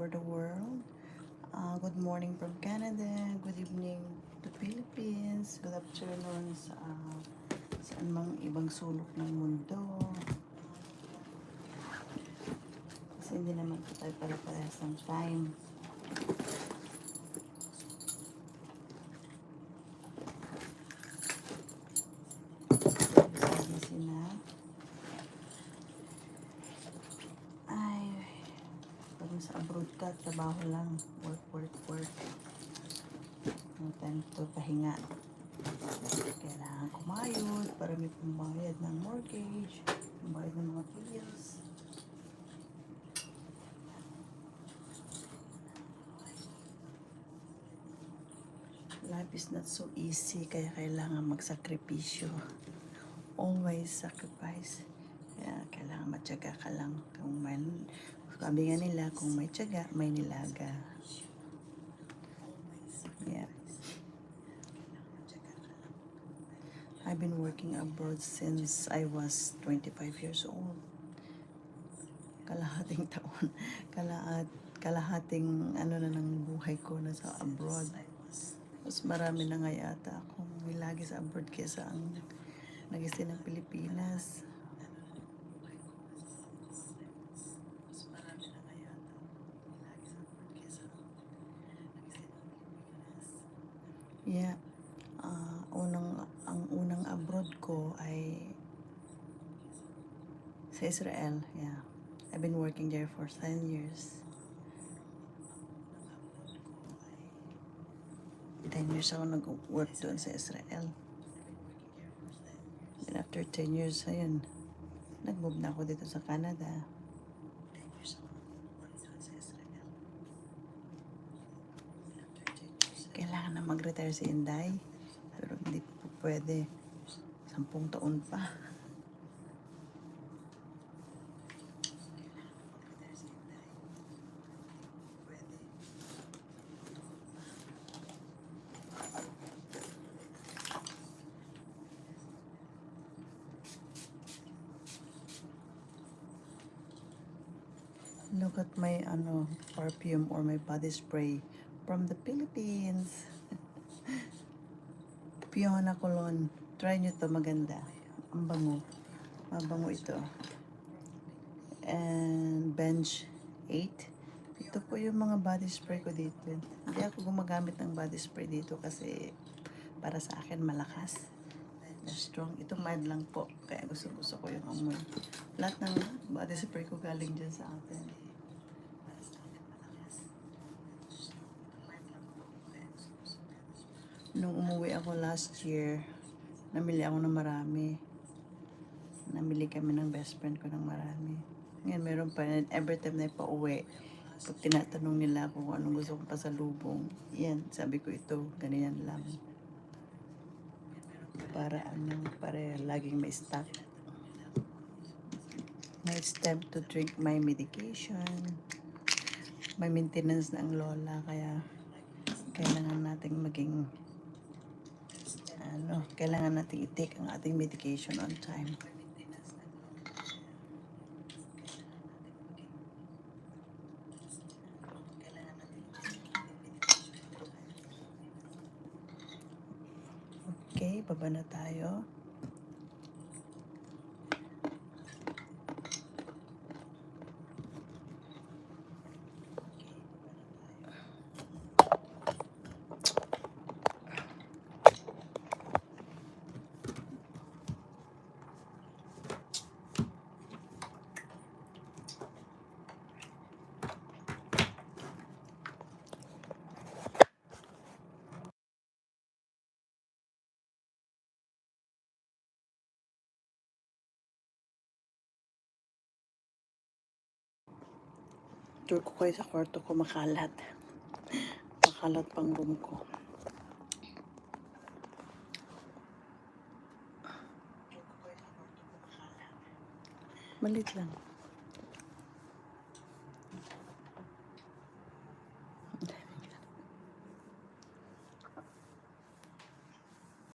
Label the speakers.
Speaker 1: over the world. Good morning from Canada, good evening to Philippines, good afternoon sa saan mang ibang sulok ng mundo. Kasi hindi naman po tayo pare-parehas ng time. Busy na. Ay, pag sa abroad ka, trabaho lang. Work. No time to pahinga. Kailangan kumayod para may pambayad ng mortgage, pambayad ng mga bills. Life is not so easy, kaya kailangan magsakripisyo. Always sacrifice. Kaya kailangan matyaga ka lang. Sabi nga nila, kung may tiyaga, may nilaga. Yeah. I've been working abroad since I was 25 years old. Kalahating taon. Kalahating ano na ng buhay ko na sa abroad. Mas marami na nga yata akong nilagi sa abroad kesa ang nag-stay ng Pilipinas. Yeah. Ang unang abroad ko ay sa Israel. Yeah. I've been working there for 10 years. 10 years ako nag-work doon sa Israel. And after 10 years, ayun, nag-move na ako dito sa Canada. Kailangan na mag-retire si Inday. Pero hindi po pwede. 10 taon pa. Look at my perfume or my body spray from the Philippines. Fiona Cologne. Try nyo to, maganda. Ang bango. Mabango ito. And Bench 8. Ito po yung mga body spray ko dito. Hindi ako gumagamit ng body spray dito kasi para sa akin malakas. Strong. Ito mild lang po. Kaya gusto ko yung amoy. Lahat ng body spray ko galing dyan sa atin. Nung umuwi ako last year, namili ako ng marami. Namili kami ng best friend ko ng marami. Ngayon meron pa, every time na ipauwi, pag tinatanong nila kung anong gusto kong pasalubong, yan, sabi ko ito, ganyan lang. Para laging may stock. Now it's time to drink my medication. May maintenance na ang lola, kaya kailangan nating kailangan nating i-take ang ating medication on time. Okay, baba na tayo. Tour ko kayo sa kwarto ko, makalat. Makalat pang room ko. Malit lang.